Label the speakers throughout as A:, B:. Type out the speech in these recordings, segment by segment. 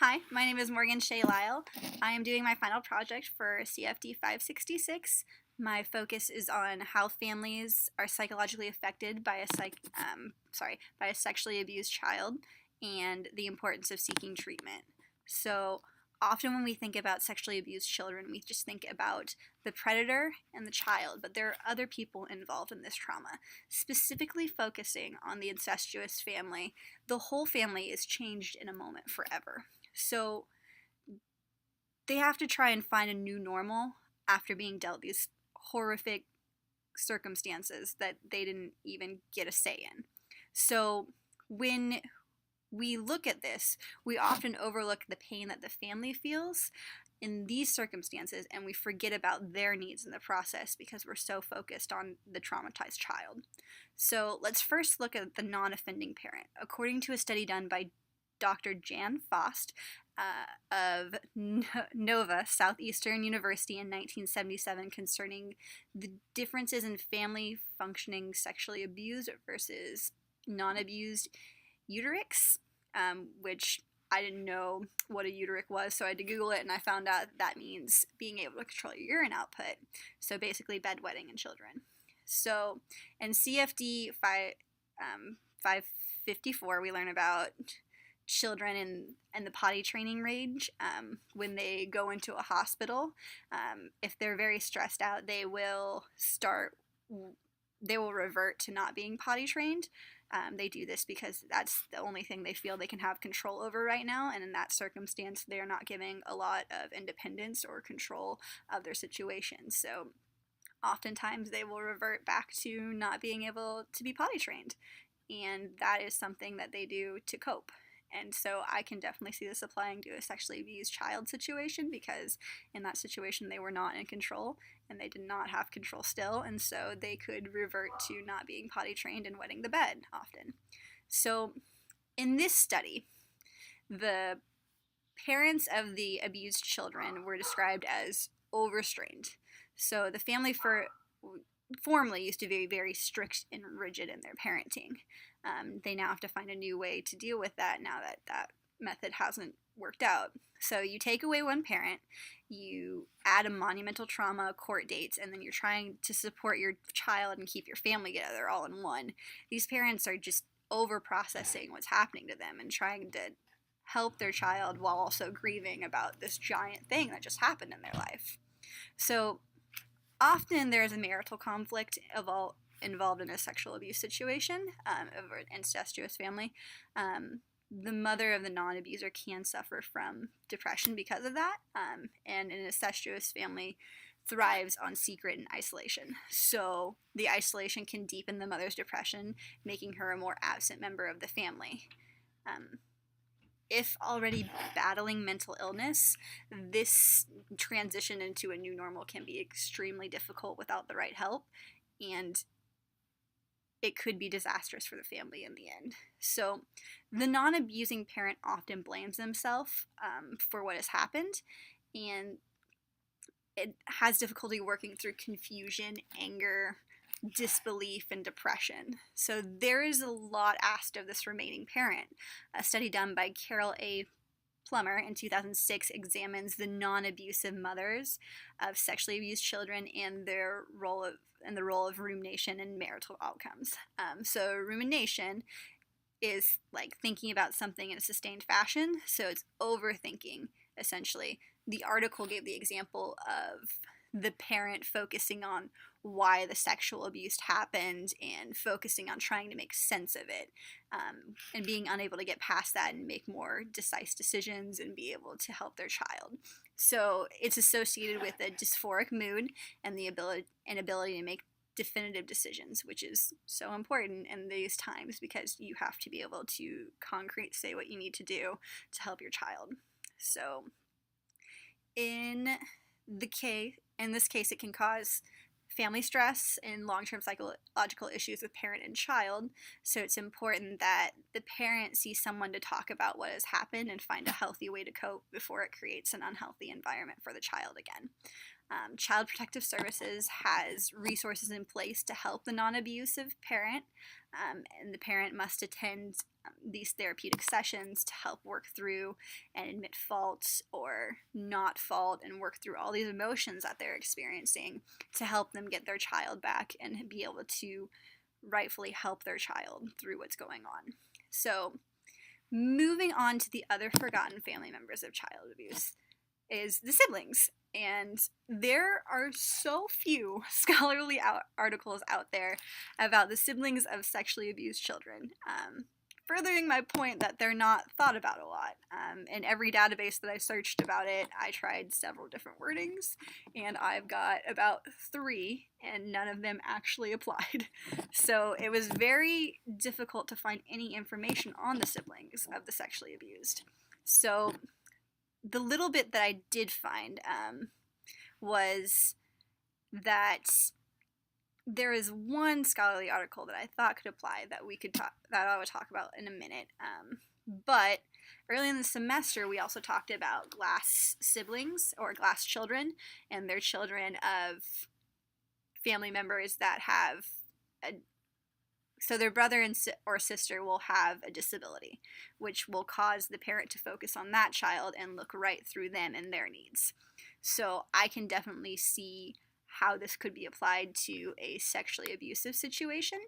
A: Hi, my name is Morgan Shea Lyle. I am doing my final project for CFD 566. My focus is on how families are psychologically affected by by a sexually abused child and the importance of seeking treatment. So often when we think about sexually abused children, we just think about the predator and the child, but there are other people involved in this trauma. Specifically focusing on the incestuous family, the whole family is changed in a moment forever. So they have to try and find a new normal after being dealt these horrific circumstances that they didn't even get a say in. So when we look at this, we often overlook the pain that the family feels in these circumstances, and we forget about their needs in the process because we're so focused on the traumatized child. So let's first look at the non-offending parent. According to a study done by Dr. Jan Faust of Nova Southeastern University in 1977 concerning the differences in family functioning sexually abused versus non-abused Enuretics, which I didn't know what a Enuritic was, so I had to Google it, and I found out that means being able to control your urine output, so basically bedwetting in children. So in CFD 554, we learn about children in the potty training range when they go into a hospital. If they're very stressed out, they will revert to not being potty trained. They do this because that's the only thing they feel they can have control over right now, and in that circumstance, they're not giving a lot of independence or control of their situation. So oftentimes they will revert back to not being able to be potty trained, and that is something that they do to cope. And so I can definitely see this applying to a sexually abused child situation, because in that situation they were not in control and they did not have control still, and so they could revert to not being potty trained and wetting the bed often. So in this study, the parents of the abused children were described as overstrained. So the family formerly used to be very strict and rigid in their parenting. They now have to find a new way to deal with that now that that method hasn't worked out. So you take away one parent, you add a monumental trauma, court dates, and then you're trying to support your child and keep your family together all in one. These parents are just over processing what's happening to them and trying to help their child while also grieving about this giant thing that just happened in their life. So often there is a marital conflict involved in a sexual abuse situation of an incestuous family. The mother of the non-abuser can suffer from depression because of that, and an incestuous family thrives on secret and isolation. So the isolation can deepen the mother's depression, making her a more absent member of the family. If already battling mental illness, this transition into a new normal can be extremely difficult without the right help, and it could be disastrous for the family in the end. So the non-abusing parent often blames themselves for what has happened, and it has difficulty working through confusion, anger, disbelief, and depression. So there is a lot asked of this remaining parent. A study done by Carol A. Plummer in 2006 examines the non-abusive mothers of sexually abused children and their role of rumination in marital outcomes. So rumination is like thinking about something in a sustained fashion, so it's overthinking, essentially. The article gave the example of the parent focusing on why the sexual abuse happened and focusing on trying to make sense of it, and being unable to get past that and make more decisive decisions and be able to help their child. So it's associated with a dysphoric mood and the inability to make definitive decisions, which is so important in these times because you have to be able to concrete say what you need to do to help your child. So in this case, it can cause family stress and long-term psychological issues with parent and child, so it's important that the parent sees someone to talk about what has happened and find a healthy way to cope before it creates an unhealthy environment for the child again. Child Protective Services has resources in place to help the non-abusive parent, and the parent must attend these therapeutic sessions to help work through and admit fault or not fault and work through all these emotions that they're experiencing to help them get their child back and be able to rightfully help their child through what's going on. So, moving on to the other forgotten family members of child abuse is the siblings. And there are so few scholarly articles out there about the siblings of sexually abused children, furthering my point that they're not thought about a lot. In every database that I searched about it, I tried several different wordings, and I've got about 3, and none of them actually applied. So it was very difficult to find any information on the siblings of the sexually abused. So the little bit that I did find was that there is one scholarly article that I thought could apply that I would talk about in a minute. But early in the semester, we also talked about glass siblings or glass children, and they're children of family members that have so their brother or sister will have a disability, which will cause the parent to focus on that child and look right through them and their needs. So I can definitely see how this could be applied to a sexually abusive situation,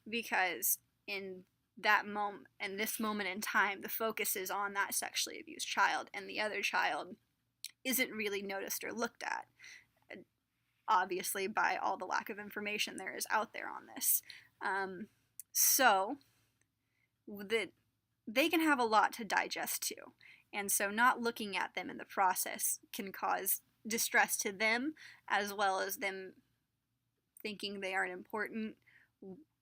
A: because in this moment in time, the focus is on that sexually abused child, and the other child isn't really noticed or looked at, obviously by all the lack of information there is out there on this. So that they can have a lot to digest too. And so not looking at them in the process can cause distress to them, as well as them thinking they aren't important,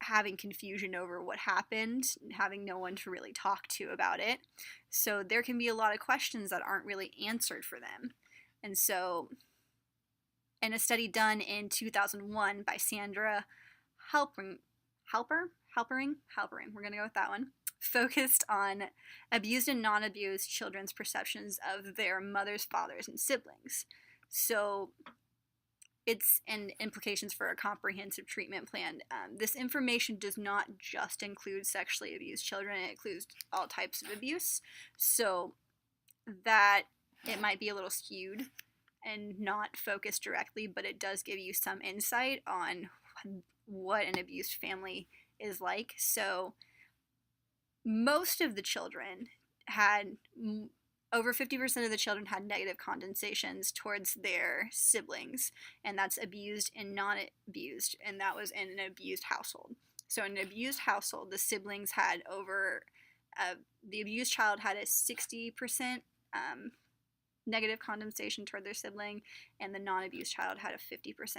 A: having confusion over what happened, having no one to really talk to about it. So there can be a lot of questions that aren't really answered for them. And so, in a study done in 2001 by Sandra Halperin, we're going to go with that one, focused on abused and non-abused children's perceptions of their mothers, fathers, and siblings. So it's and implications for a comprehensive treatment plan. This information does not just include sexually abused children, it includes all types of abuse. So that it might be a little skewed and not focused directly, but it does give you some insight on what an abused family is like. So most of the children had, over 50% of the children had negative connotations towards their siblings, and that's abused and non-abused, and that was in an abused household. So in an abused household, the siblings had the abused child had a 60% negative connotation toward their sibling, and the non-abused child had a 50%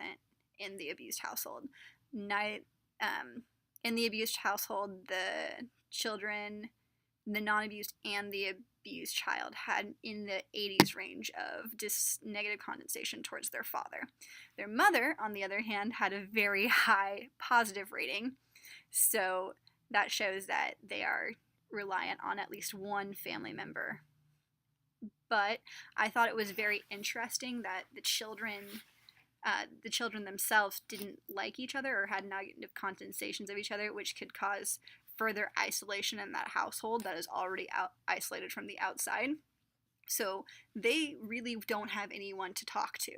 A: in the abused household. In the abused household, the children, the non-abused and the abused child had in the 80s range of negative connotation towards their father. Their mother, on the other hand, had a very high positive rating, so that shows that they are reliant on at least one family member. But I thought it was very interesting that the children themselves didn't like each other or had negative connotations of each other, which could cause further isolation in that household that is already isolated from the outside. So they really don't have anyone to talk to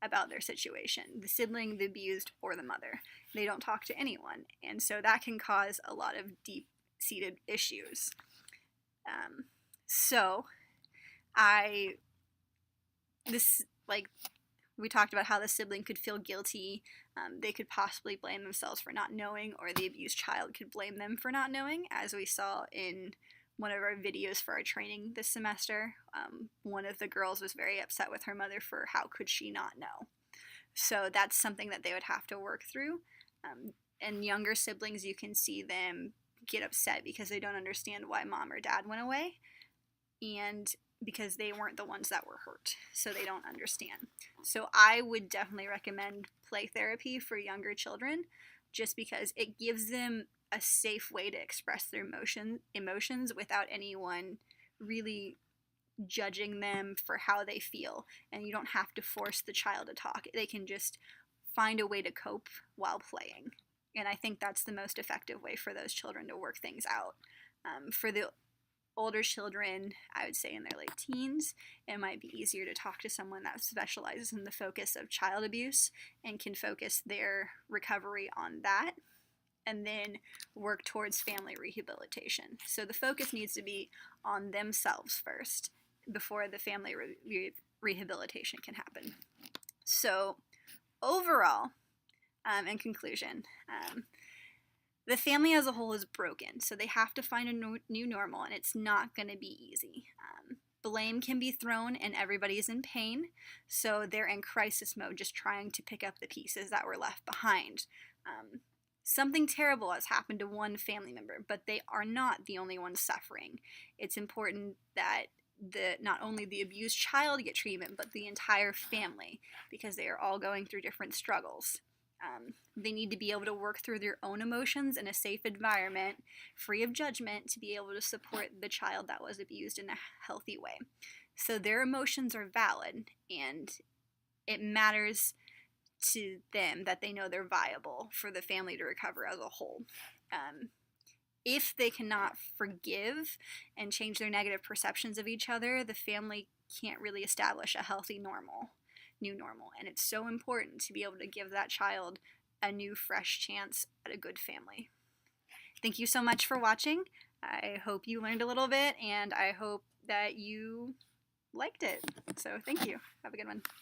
A: about their situation, the sibling, the abused, or the mother. They don't talk to anyone, and so that can cause a lot of deep-seated issues. We talked about how the sibling could feel guilty. They could possibly blame themselves for not knowing, or the abused child could blame them for not knowing, as we saw in one of our videos for our training this semester. One of the girls was very upset with her mother for how could she not know. So that's something that they would have to work through. And younger siblings, you can see them get upset because they don't understand why mom or dad went away, and because they weren't the ones that were hurt, so they don't understand. So I would definitely recommend play therapy for younger children, just because it gives them a safe way to express their emotions without anyone really judging them for how they feel, and you don't have to force the child to talk. They can just find a way to cope while playing. And I think that's the most effective way for those children to work things out. For the older children, I would say in their late teens, it might be easier to talk to someone that specializes in the focus of child abuse and can focus their recovery on that, and then work towards family rehabilitation. So the focus needs to be on themselves first before the family rehabilitation can happen. So overall, in conclusion, the family as a whole is broken, so they have to find a new normal, and it's not going to be easy. Blame can be thrown, and everybody's in pain, so they're in crisis mode, just trying to pick up the pieces that were left behind. Something terrible has happened to one family member, but they are not the only ones suffering. It's important that not only the abused child get treatment, but the entire family, because they are all going through different struggles. They need to be able to work through their own emotions in a safe environment, free of judgment, to be able to support the child that was abused in a healthy way. So their emotions are valid, and it matters to them that they know they're viable for the family to recover as a whole. If they cannot forgive and change their negative perceptions of each other, the family can't really establish a healthy new normal. And it's so important to be able to give that child a new, fresh chance at a good family. Thank you so much for watching. I hope you learned a little bit, and I hope that you liked it. So thank you. Have a good one.